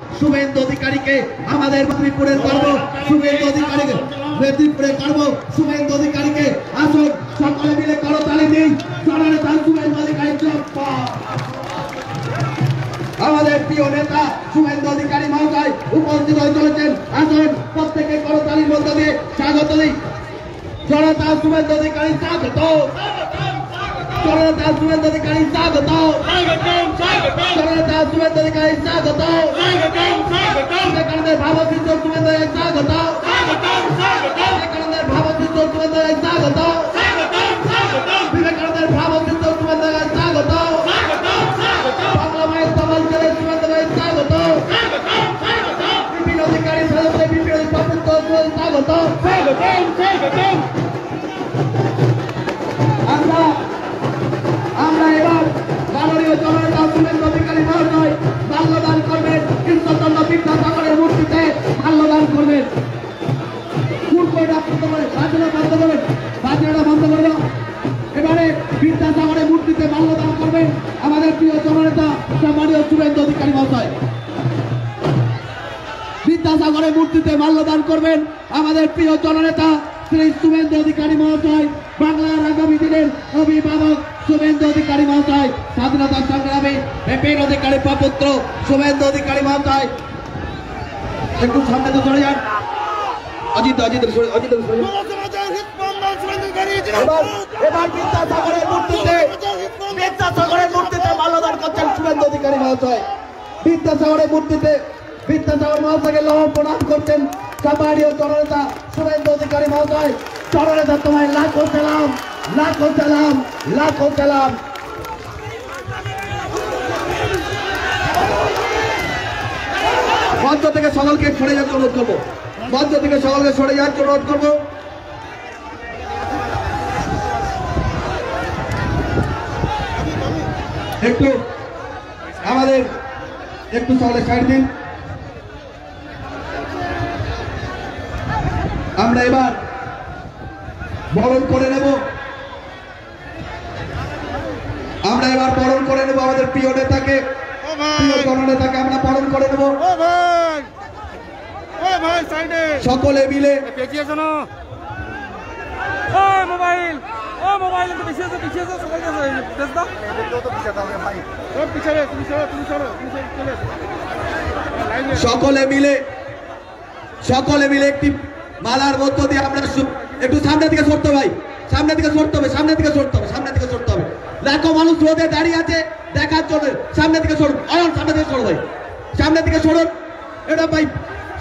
শুভেন্দু অধিকারীকে আমাদের মেদিনীপুরের গর্ব, শুভেন্দু অধিকারীকে মেদিনীপুরের গর্ব, শুভেন্দু অধিকারীকে আসুন সকলে মিলে করতালি দিই। জননেতা শুভেন্দু অধিকারী আমাদের প্রিয় নেতা শুভেন্দু অধিকারী মহোদয় উপস্থিত হয়ে চলেছেন। আসুন প্রত্যেকে করতালির মধ্য দিয়ে স্বাগত দিই। জননেতা শুভেন্দু অধিকারী স্বাগত, জননেতা শুভেন্দু অধিকারী স্বাগত, জননেতা শুভেন্দু অধিকারী স্বাগত, বিবেকানন্দের ভাবচিত্র শুভেন্দু স্বাগত, বিবেকানন্দের ভাবচিত্র শুভেন্দু স্বাগত, বিবেকানন্দের ভাবচিত্র শুভেন্দু স্বাগত, বাংলা মায়ের তমাল জেলে শুভেন্দু স্বাগত, বিপিন অধিকারী সদস্য বিপিন ভাবচিত্র স্বাগত। আমরা এবার মাননীয় জননেতা শুভেন্দু অধিকারী মহোদয় মাল্যদান করবেন। কৃষ্ণচন্দ্র বিদ্যাসাগরের মূর্তিতে মাল্যদান করবেন। বাজনাটা বন্ধ করবে। এবারে বিদ্যাসাগরের মূর্তিতে মাল্যদান করবেন আমাদের প্রিয় জননেতা সম্মানীয় শুভেন্দু অধিকারী মহোদয়। বিদ্যাসাগরের মূর্তিতে মাল্যদান করবেন আমাদের প্রিয় জননেতা শ্রী শুভেন্দু অধিকারী মহোদয়। বাংলার আগামী দিনের অভিভাবক শুভেন্দু অধিকারী মহোদয়, স্বাধীনতা সংগ্রামী বিপিন অধিকারী পুত্র শুভেন্দু অধিকারী মহোদয়। একটু সামনে তো সরে যান। এবার বিদ্যাসাগরের মূর্তিতে মাল্যদান করছেন শুভেন্দু অধিকারী মহোদয়। বিদ্যাসাগরের মূর্তিতে বিদ্যাসাগর মহোদয়কে লৌহ প্রণাম করছেন সম্মানীয় জননেতা শুভেন্দু অধিকারী মহোদয়। জননেতা তোমায় লাখো সালাম, লাখো সালাম, লাখো সালাম। মঞ্চ থেকে সকলকে সরে যাওয়ার অনুরোধ করবো, মঞ্চ থেকে সকলকে সরে যাওয়ার অনুরোধ করবো। একটু আমাদের একটু সকলে সাইড দিন। আমরা এবার বরণ করে নেব, আমরা এবার বরণ করে নেব আমাদের প্রিয় নেতাকে, প্রিয় জননেতাকে আমরা বরণ করে নেব সকলে মিলে। সকলে মিলে একটি মালার মধ্য দিয়ে আমরা একটু সামনে থেকে সরতে ভাই, সামনে থেকে সরতে হবে, সামনে থেকে সরতে হবে, সামনে থেকে সরতে হবে। লাখো মানুষ রোদে দাঁড়িয়ে আছে দেখার জন্য। সামনে থেকে সরুন, সামনে থেকে সরো ভাই, সামনে থেকে সরুন। এটা ভাই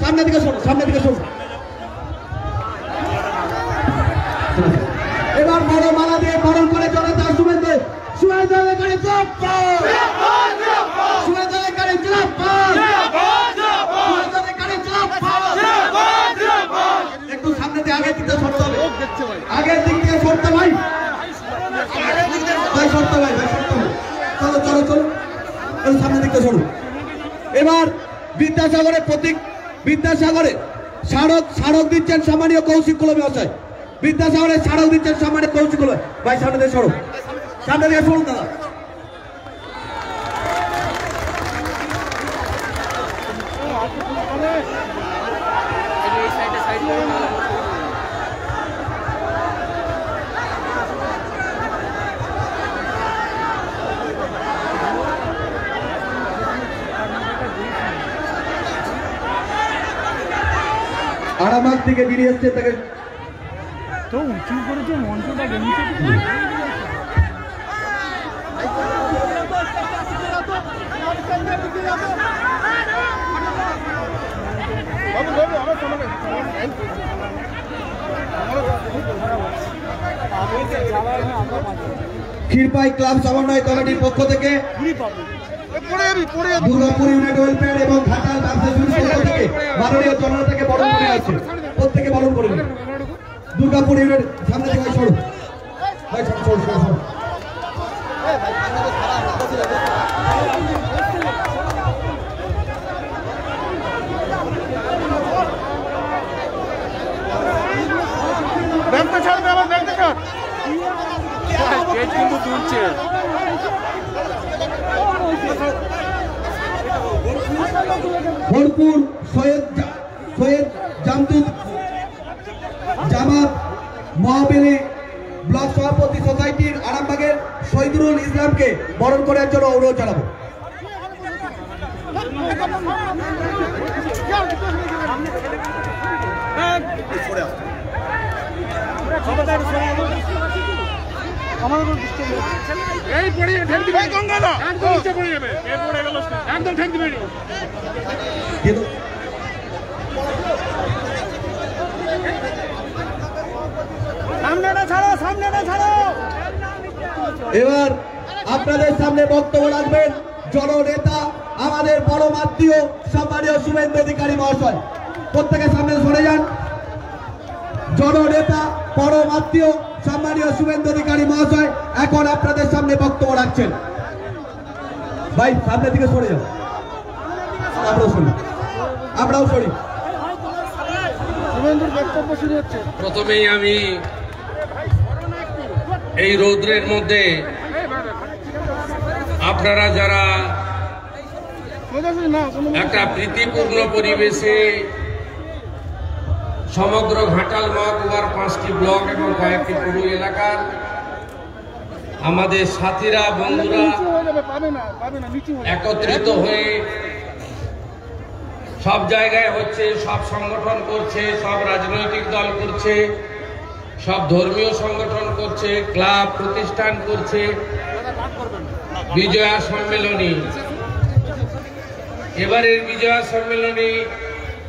সামনে থেকে সরুন, সামনে থেকে সরুন। এবার বড় মালা দিয়ে বরণ করে জনতা শুভেন্দু শুভেন্দু অধিকারী জিন্দাবাদ, শুভেন্দু অধিকারী জিন্দাবাদ, শুভেন্দু অধিকারী জিন্দাবাদ। একটু সামনে থেকে আগের দিকে সরতে হবে, আগের দিক থেকে সরতে ভাই, ভাই সরতে ভাই, ভাই সরতে হবে। চলো চলো চলো, সামনে দিকে সরো। এবার বিদ্যাসাগরের প্রতীক, বিদ্যাসাগরে স্মারক দিচ্ছেন সম্মানীয় কৌশিক কুলবে মহাশয়। বিদ্যাসাগরের স্মারক দিচ্ছেন সম্মানীয় কৌশিক কুলবে ভাই। সামনে থেকে সরো, সামনে থেকে সরুন দাদা। আরামার থেকে বেরিয়ে এসছে তাকে তো উঁচু করেছে মঞ্চটা বেরিয়েছে। ক্ষীরপাই ক্লাব সমন্বয় কমিটির পক্ষ থেকে দুর্গাপুর ইউনাইটেড ওয়েলফেয়ার এবং ঘাটাল ব্যবসায়ী সমিতির পক্ষ থেকে মাননীয় জননেতাকে বরণ করে আছে। প্রত্যেকে বরণ করবেন। দুর্গাপুর ইউনাইটেড সামনে থেকে সরো ভাই, সরো সরো সরো। ব্যাংকটা ছাড়বে, আমার ব্যাংকটা ছাড়। গেট কিন্তু তুলছে। Thank you. ভরপুর সৈয়দ জামদুদ জামাত মহাবীরি ব্লক সভাপতি সোসাইটির আরামবাগের শহীদুল ইসলামকে বরণ করার জন্য অনুরোধ জানাবো। এবার আপনাদের সামনে বক্তব্য রাখবেন জননেতা আমাদের পরম আত্মীয় সম্মানীয় শুভেন্দু অধিকারী মহাশয়। প্রত্যেকের সামনে সরে যান। জননেতা পরম আত্মীয় সম্মানীয় শুভেন্দু অধিকারী মহাশয় এখন আপনাদের সামনে বক্তব্য রাখছেন। ভাই সামনের দিকে সরে যান। আমরাও সরি। প্রথমেই আমি এই রৌদ্রের মধ্যে আপনারা যারা একটা প্রীতিপূর্ণ পরিবেশে সমগ্র ঘাটাল মহকুমার 5টি ব্লক এবং কয়েকটি পৌর এলাকার আমাদের সাথীরা বন্ধুরা একত্রিত হয়ে সব জায়গায় হচ্ছে, সব সংগঠন করছে, সব রাজনৈতিক দল করছে, সব ধর্মীয় সংগঠন করছে, ক্লাব প্রতিষ্ঠান করছে বিজয়া সম্মেলনী। এবারের বিজয়া সম্মেলনী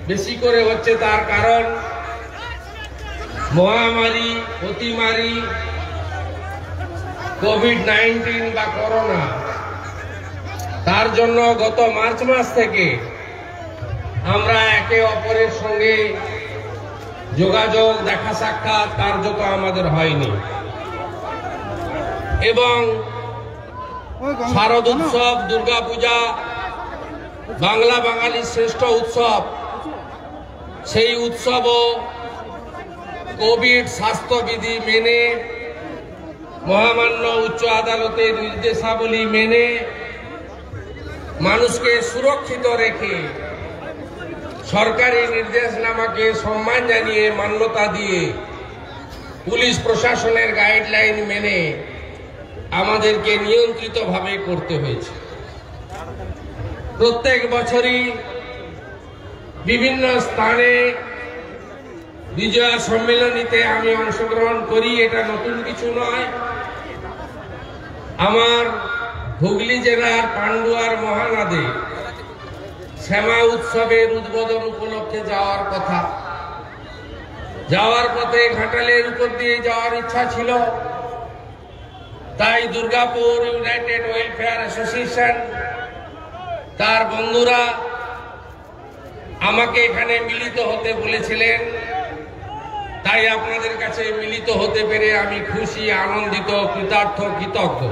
বেশি করে হচ্ছে তার কারণ মহামারী অতিমারী কোভিড-19 বা করোনা। তার জন্য গত মার্চ মাস থেকে আমরা একে অপরের সঙ্গে যোগাযোগ দেখা সাক্ষাৎ কার্যত আমাদের হয়নি এবং শারদ উৎসব, দুর্গাপূজা বাংলা বাঙালির শ্রেষ্ঠ উৎসব, সেই উৎসবও কোভিড স্বাস্থ্যবিধি মেনে মহামান্য উচ্চ আদালতের নির্দেশাবলী মেনে মানুষকে সুরক্ষিত রেখে সরকারি নির্দেশনামাকে সম্মান জানিয়ে মান্যতা দিয়ে পুলিশ প্রশাসনের গাইডলাইন মেনে আমাদেরকে নিয়ন্ত্রিতভাবে করতে হয়েছে। প্রত্যেক বছরই বিভিন্ন স্থানে বিজয়া সম্মেলনীতে আমি অংশগ্রহণ করি, এটা নতুন কিছু নয়। আমার হুগলি জেলার পান্ডুয়ার মহানদে শ্যামা উৎসবের উদ্বোধন উপলক্ষে যাওয়ার কথা, যাওয়ার পথে ঘাটালের উপর দিয়ে যাওয়ার ইচ্ছা ছিল, তাই দুর্গাপুর ইউনাইটেড ওয়েলফেয়ার অ্যাসোসিয়েশন তার বন্ধুরা আমাকে এখানে মিলিত হতে বলেছিলেন। তাই আপনাদের কাছে মিলিত হতে পেরে আমি খুশি, আনন্দিত, কৃতার্থ, কৃতজ্ঞ।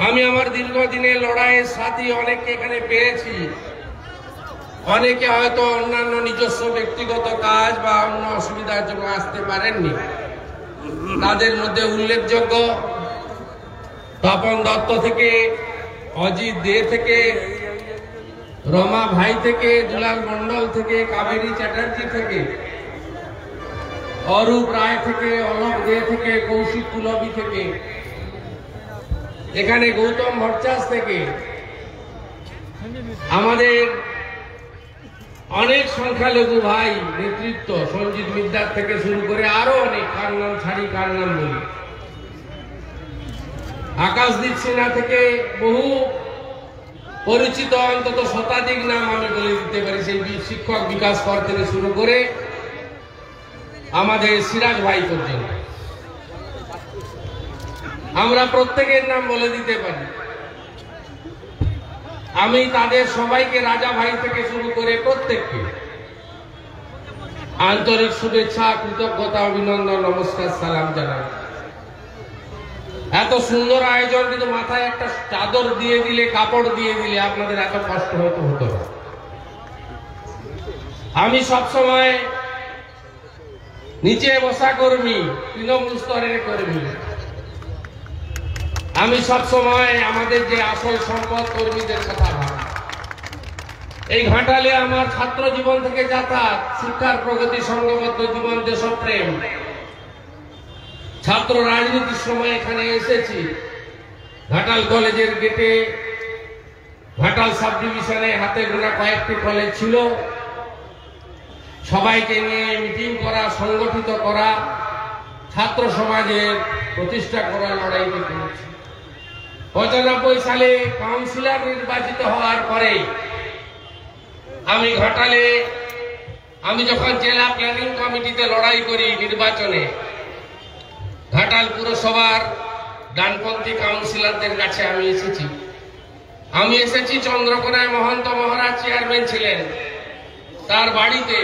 আমি আমার দীর্ঘদিনের লড়াইয়ের সাথী অনেককে এখানে পেয়েছি। অনেকে হয়তো অন্যান্য নিজস্ব ব্যক্তিগত কাজ বা অন্য অসুবিধার জন্য আসতে পারেননি। তাদের মধ্যে উল্লেখযোগ্য তপন দত্ত থেকে, অজিত দে থেকে, রমা ভাই থেকে, দুলাল মন্ডল থেকে, কাবেরী চ্যাটার্জি থেকে, অরূপ রায় থেকে, অলোক দে থেকে, কৌশিক কুলবী থেকে, এখানে গৌতম ভট্টাচ থেকে, আমাদের অনেক সংখ্যালঘু ভাই নেতৃত্ব, সঞ্জিত মিদ্দার থেকে শুরু করে আরো অনেক, কার নাম ছাড়ি কার নাম বলি, আকাশদীপ সিনহা থেকে বহু পরিচিত অন্তত শতাধিক নাম আমি বলে দিতে পারি। সেই শিক্ষক বিকাশ কর থেকে শুরু করে আমাদের সিরাজ ভাই পর্যন্ত আমরা প্রত্যেকের নাম বলে দিতে পারি। আমি তাদের সবাইকে, রাজা ভাই থেকে শুরু করে প্রত্যেককে আন্তরিক শুভেচ্ছা, কৃতজ্ঞতা, অভিনন্দন, নমস্কার, সালাম জানাই। এত সুন্দর আয়োজন, কিন্তু মাথায় একটা চাদর দিয়ে দিলে, কাপড় দিয়ে দিলে আপনাদের এত কষ্ট হতো না। আমি সবসময় নিচে বসা কর্মী, তৃণমূল স্তরের কর্মী। আমি সবসময় আমাদের যে আসল সম্পদ কর্মীদের কথা ভাবি। এই ঘাটালে আমার ছাত্র জীবন থেকে যাতায়াত, শিক্ষার প্রগতি, সংঘবদ্ধ জীবন, দেশপ্রেম, ছাত্র রাজনীতির সময় এখানে এসেছি। ঘাটাল কলেজের গেটে, ঘাটাল সাব ডিভিশনে হাতে গোনা কয়েকটি কলেজ ছিল, সবাইকে নিয়ে মিটিং করা, সংগঠিত করা, ছাত্র সমাজের প্রতিষ্ঠা করা লড়াইতে করেছি। 95 সালে কাউন্সিলর নির্বাচিত হওয়ার পরে আমি ঘাটালে, আমি যখন জেলা প্ল্যানিং কমিটিতে লড়াই করি নির্বাচনে, ঘাটাল পুরসভার ডানপন্থী কাউন্সিলরদের কাছে আমি এসেছি। চন্দ্রকোনায় মহন্ত মহারাজ চেয়ারম্যান ছিলেন, তার বাড়িতে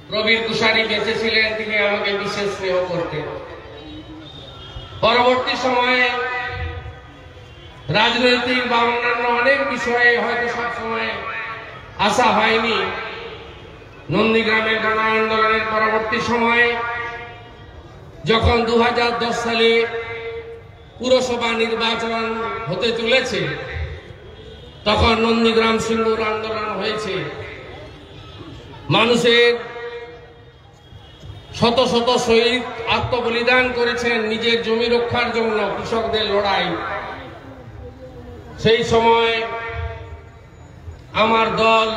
প্রবীর কুশারি বেঁচে ছিলেন, তিনি আমাকে বিশেষ স্নেহ করতেন। পরবর্তী সময়ে রাজনৈতিক বা অন্যান্য অনেক বিষয়ে হয়তো সব সময় আসা হয়নি। নন্দীগ্রামের গণ আন্দোলনের পরবর্তী সময়ে যখন 2010 সালে পুরসভা নির্বাচন হতে চলেছে, তখন নন্দীগ্রাম সিঙ্গুর আন্দোলন হয়েছে। মানুষের শত শত শহীদ আত্মবলিদান করেছেন নিজের জমি রক্ষার জন্য, কৃষকদের লড়াই। সেই সময় আমার দল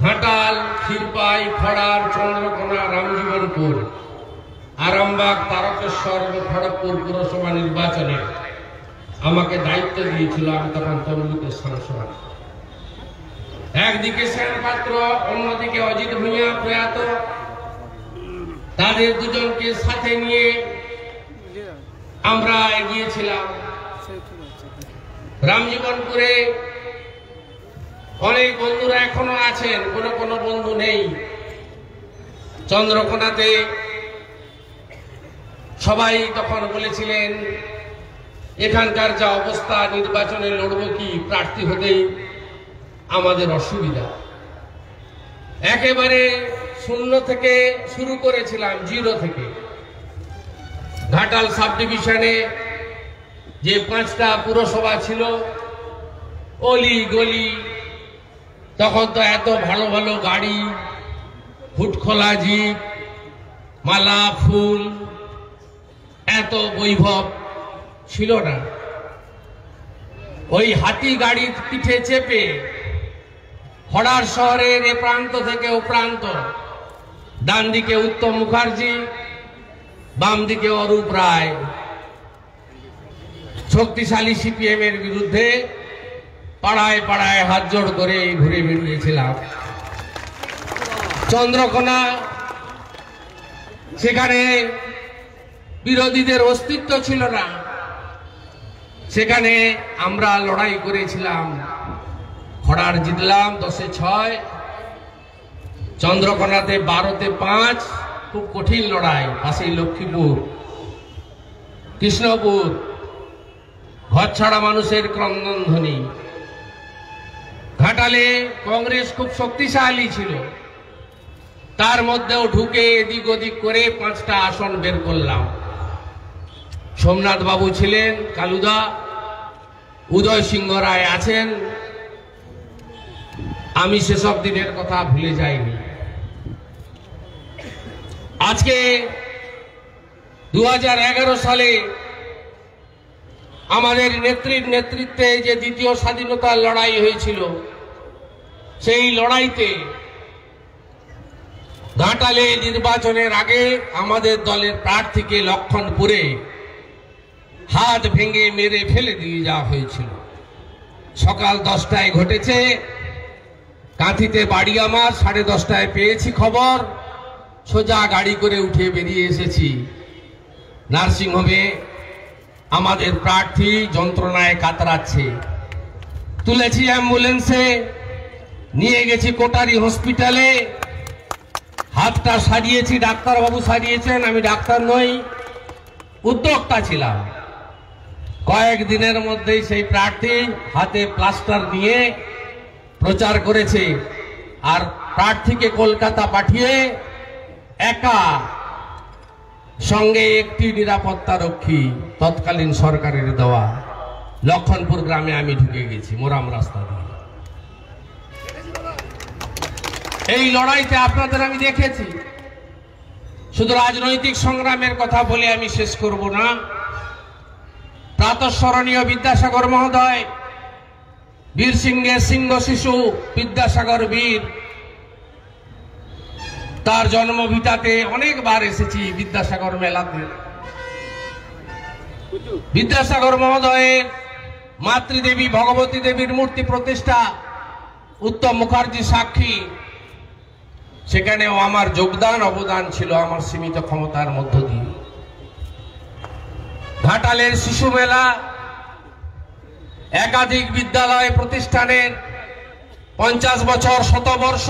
ঘাটাল, ক্ষীরপাই, খড়ার, চন্দ্রকোনা, রামজীবনপুর, আরামবাগ, তারকেশ্বর ও খড়গপুর পুরসভা নির্বাচনে আমাকে দায়িত্ব দিয়েছিল। আমি তখন তমলুকের সাংসদ। একদিকে সেন পাত্র, অন্যদিকে অজিত ভূঁইয়া প্রয়াত, তাদের দুজনকে সাথে নিয়ে আমরা এগিয়েছিলাম। রামজীবনপুরে অনেক বন্ধুরা এখনো আছেন, কোনো বন্ধু নেই। চন্দ্রকোনাতে সবাই তখন বলেছিলেন এখানকার যা অবস্থা, নির্বাচনে লড়ব কি, প্রার্থী হতেই আমাদের অসুবিধা। একেবারে শূন্য থেকে শুরু করেছিলাম, 0 থেকে। ঘাটাল সাব ডিভিশনে যে 5টা পুরসভা ছিল, অলি গলি, তখন তো এত ভালো ভালো গাড়ি, ফুটখোলা জিপ, মালা ফুল, এত বৈভব ছিল না। ওই হাতি গাড়ির পিঠে চেপে খড়ার শহরের এ প্রান্ত থেকে ও প্রান্ত, ডান দিকে উত্তম মুখার্জি, বাম দিকে অরূপ রায়, শক্তিশালী সিপিএম এর বিরুদ্ধে পাড়ায় পাড়ায় হাত জোড় করে ঘুরে বেরিয়েছিলাম। চন্দ্রকোনা, সেখানে বিরোধীদের অস্তিত্ব ছিল না, সেখানে আমরা লড়াই করেছিলাম। খড়ার জিতলাম 10-এ 6, চন্দ্রকোনাতে 12-তে 5, খুব কঠিন লড়াই। পাশেই লক্ষ্মীপুর, কৃষ্ণপুর, ঘর ছাড়া মানুষের ক্রন্দনধ্বনি। ঘাটালে কংগ্রেস খুব শক্তিশালী ছিল, তার মধ্যেও ঢুকে এদিক ওদিক করে 5টা আসন বের করলাম। সোমনাথ বাবু ছিলেন, কালুদা, উদয় সিংহ রায় আছেন, আমি সেসব দিনের কথা ভুলে যাইনি। আজকে 2011 সালে আমাদের নেত্রীর নেতৃত্বে যে দ্বিতীয় স্বাধীনতার লড়াই হয়েছিল, সেই লড়াইতে ঘাটালে নির্বাচনের আগে আমাদের দলের প্রার্থীকে লক্ষণপুরে হাত ভেঙে মেরে ফেলে দিয়ে যাওয়া হয়েছিল। সকাল 10টায় ঘটেছে। কাঁথিতে বাড়ি আমার, 10:30টায় পেয়েছি খবর, সোজা গাড়ি করে উঠে বেরিয়ে এসেছি। নার্সিংহোমে আমাদের প্রার্থী যন্ত্রণায় কাতরাচ্ছে, তুলেছি অ্যাম্বুলেন্সে, নিয়ে গেছি কোটারি হসপিটালে। হাতটা সারিয়েছি, ডাক্তারবাবু সারিয়েছেন, আমি ডাক্তার নই, উদ্যোক্তা ছিলাম। কয়েকদিনের মধ্যেই সেই প্রার্থী হাতে প্লাস্টার নিয়ে প্রচার করেছে, আর প্রার্থীকে কলকাতা পাঠিয়ে একা, সঙ্গে একটি নিরাপত্তা রক্ষী তৎকালীন সরকারের দেওয়া, লক্ষণপুর গ্রামে আমি ঢুকে গেছি মোরাম রাস্তা দিয়ে। এই লড়াইতে আপনাদের আমি দেখেছি। শুধু রাজনৈতিক সংগ্রামের কথা বলে আমি শেষ করব না। প্রাতঃস্মরণীয় বিদ্যাসাগর মহোদয়, বীর সিংহের সিংহ শিশু বিদ্যাসাগর বীর, তার জন্মভিটাতে অনেকবার এসেছি বিদ্যাসাগর মেলাতে। বিদ্যাসাগর মহোদয়ের মাতৃদেবী ভগবতী দেবীর মূর্তি প্রতিষ্ঠা, উত্তম মুখার্জি সাক্ষী, সেখানেও আমার যোগদান অবদান ছিল আমার সীমিত ক্ষমতার মধ্য দিয়ে। ঘাটালের শিশু মেলা, একাধিক বিদ্যালয় প্রতিষ্ঠানের 50 বছর, শতবর্ষ,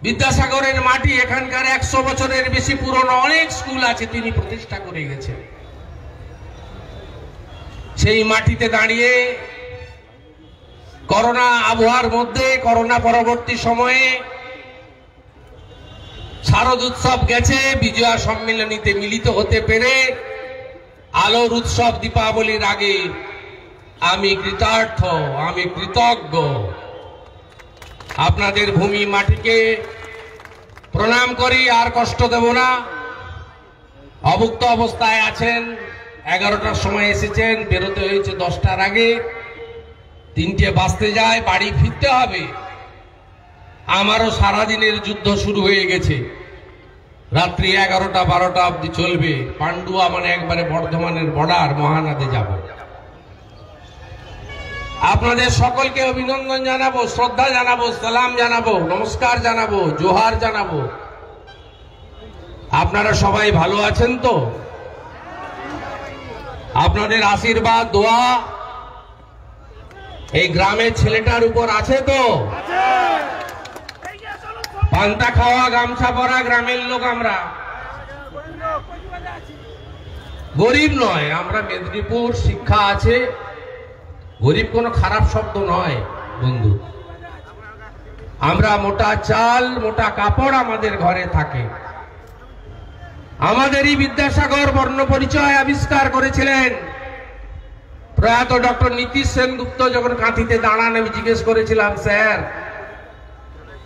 বিদ্যাসাগরের মাটি, এখানকার 100 বছরের বেশি পুরনো অনেক স্কুল আছে তিনি প্রতিষ্ঠা করে গেছেন। সেই মাটিতে দাঁড়িয়ে করোনা আবহাওয়ার মধ্যে, করোনা পরবর্তী সময়ে শারদ উৎসব গেছে, বিজয়া সম্মেলনীতে মিলিত হতে পেরে আলোর উৎসব দীপাবলির আগে আমি কৃতার্থ, আমি কৃতজ্ঞ। আপনাদের ভূমি মাটিকে প্রণাম করি, আর কষ্ট দেব না। অভুক্ত অবস্থায় আছেন, 11টার সময় এসেছেন, বেরোতে হয়েছে 10টার আগে, 3টে বাজতে যায়, বাড়ি ফিরতে হবে। আমারও সারাদিনের যুদ্ধ শুরু হয়ে গেছে, রাত্রি 11টা 12টা অবধি চলবে। পান্ডুয়া মানে একবারে বর্ধমানের বর্ডার, মহানাদে যাব। আপনাদের সকলকে অভিনন্দন জানাবো, শ্রদ্ধা জানাবো, সালাম জানাবো, নমস্কার জানাবো, জোহার জানাবো। আপনারা সবাই ভালো আছেন তো? আপনাদের আশীর্বাদ, দোয়া এই গ্রামের ছেলেটার উপর আছে তো? পান্তা খাওয়া, গামছা পরা গ্রামের লোক আমরা, গরিব নয় আমরা। মেদিনীপুর, শিক্ষা আছে, গরিব কোনো খারাপ শব্দ নয় বন্ধু। আমরা মোটা চাল, মোটা কাপড় আমাদের ঘরে থাকে। আমাদেরই বিদ্যাসাগর বর্ণ পরিচয় আবিষ্কার করেছিলেন প্রয়াত ডক্টর নীতিশ সেনগুপ্ত। যখন কাঁথিতে দাঁড়ান, আমি জিজ্ঞেস করেছিলাম, স্যার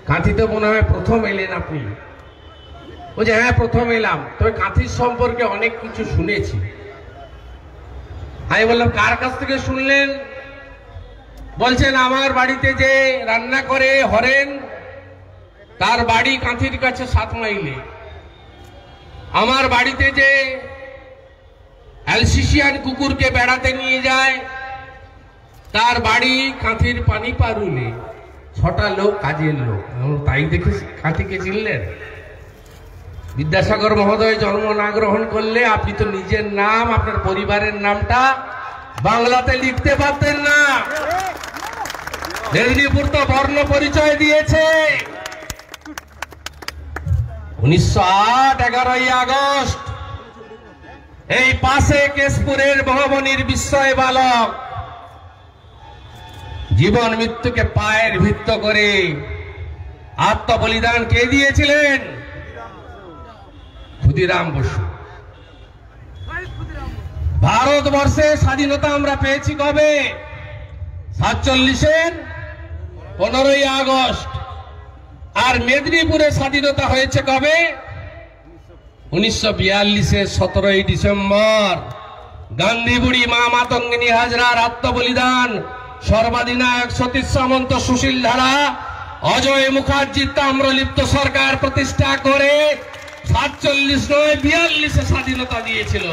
কাঁথিতে মনে হয় প্রথম এলেন আপনি? বলছে হ্যাঁ প্রথম এলাম, তবে কাঁথির সম্পর্কে অনেক কিছু শুনেছি। আমি বললাম কার কাছ থেকে শুনলেন? বলছেন আমার বাড়িতে যে রান্না করে হরেন, তার বাড়ি কাঁথির কাছে 7 মাইলে। আমার বাড়িতে যে অ্যালসিসিয়ান কুকুরকে বেড়াতে নিয়ে যায়, তার বাড়ি কাঁথির পানি পারুলে। 6টা লোক, কাজের লোক। তাই দেখে কাঁথিকে চিনলেন? বিদ্যাসাগর মহোদয় জন্ম না গ্রহণ করলে আপনি তো নিজের নাম, আপনার পরিবারের নামটা বাংলাতে লিখতে পারতেন না। মেদিনীপুর তো বর্ণ পরিচয় দিয়েছে। 1908 11ই আগস্ট এই পাশে কেশপুরের ভবনীর বিস্ময় বালক জীবন মৃত্যুকে পায়ের ভিত্ত করে আত্মবলিদান কে দিয়েছিলেন? ক্ষুদিরাম বসু। ভারতবর্ষে স্বাধীনতা আমরা পেয়েছি কবে? 47-এর 15ই আগস্ট। আর মেদিনীপুরে স্বাধীনতা হয়েছে কবে? 1942-এর 17ই ডিসেম্বর। গান্ধী বুড়ি, মা মাতঙ্গিনী হাজরার আত্মবলিদান, সর্বাধিনায়ক সতীশ সামন্ত, সুশীল ধারা, অজয় মুখার্জি তাম্রলিপ্ত সরকার প্রতিষ্ঠা করে 47 নয় 42-এ স্বাধীনতা দিয়েছিল।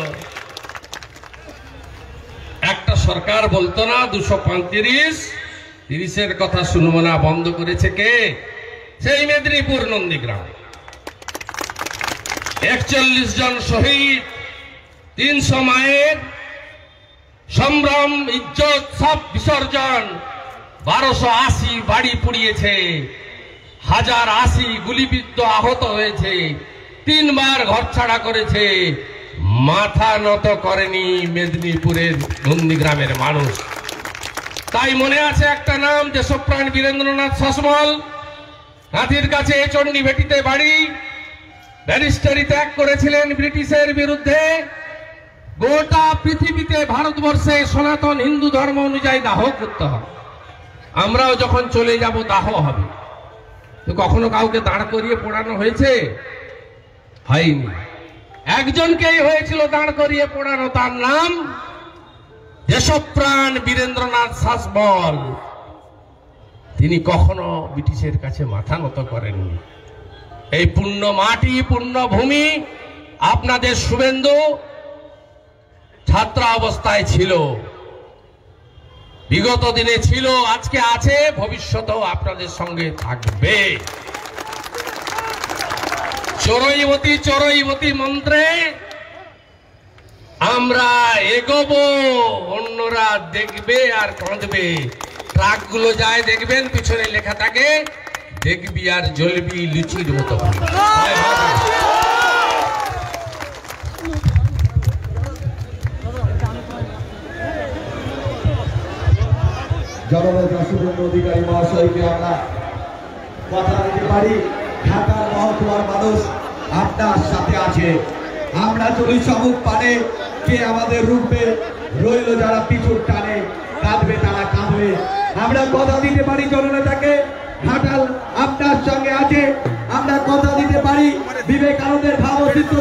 একটা সরকার বলতো না 235, 30-এর কথা শুনবো না, বন্ধ করেছে কে? সেই মেদিনীপুর নন্দীগ্রাম। 41 জন শহীদ, 300 মায়ের সম্ভ্রম, ইজ্জত সব বিসর্জন। 1280 বাড়ি পুড়িয়েছে, 1080 গুলিবিদ্ধ আহত হয়েছে, 3 বার ঘর ছাড়া করেছে। মাথা নত করেনি মেদিনীপুরের নন্দীগ্রামের মানুষ। তাই মনে আছে একটা নাম, দেশপ্রাণ বীরেন্দ্রনাথ শাসমল। কাঁথির কাছে চণ্ডী ভেটিতে বাড়ি, ব্যারিস্টারি ত্যাগ করেছিলেন ব্রিটিশের বিরুদ্ধে। গোটা পৃথিবীতে, ভারতবর্ষে সনাতন হিন্দু ধর্ম অনুযায়ী দাহ করতে হবে। আমরাও যখন চলে যাব দাহ হবে। তো কখনো কাউকে দাঁড় করিয়ে পোড়ানো হয়েছে? হয়নি। একজনকেই হয়েছিল দাঁড় করিয়ে পোড়ানো, তার নাম দেশপ্রাণ বীরেন্দ্রনাথ শাসমল। তিনি কখনো ব্রিটিশের কাছে মাথা নত করেননি। এই পুণ্য মাটি, পুণ্য ভূমি আপনাদের শুভেন্দু ছাত্র অবস্থায় ছিল, বিগত দিনে ছিল, আজকে আছে, ভবিষ্যতেও আপনাদের সঙ্গে থাকবে। চরৈবতী চরৈবতী মন্ত্রে আমরা এগোবো, অন্যরা দেখবে আর কাঁদবে। ট্রাকগুলো যায় দেখবেন, পিছনে লেখা থাকে দেখবি আর জ্বলবি লুচির মতো। জননেতা শুভেন্দু অধিকারী মহাশয়কে আমরা কথা দিতে পারি, ঢাকার মহকুমার মানুষ আপনার সাথে আছে। আমরা চলি সমুখ পানে, কে আমাদের রূপে রইল যারা পিছুর টানে, কাঁদবে তারা কাঁদবে। আমরা কথা দিতে পারি জননেতাকে, ঘাটাল আপনার সঙ্গে আছে। আমরা কথা দিতে পারি বিবেকানন্দের ভাব অস্তিত্ব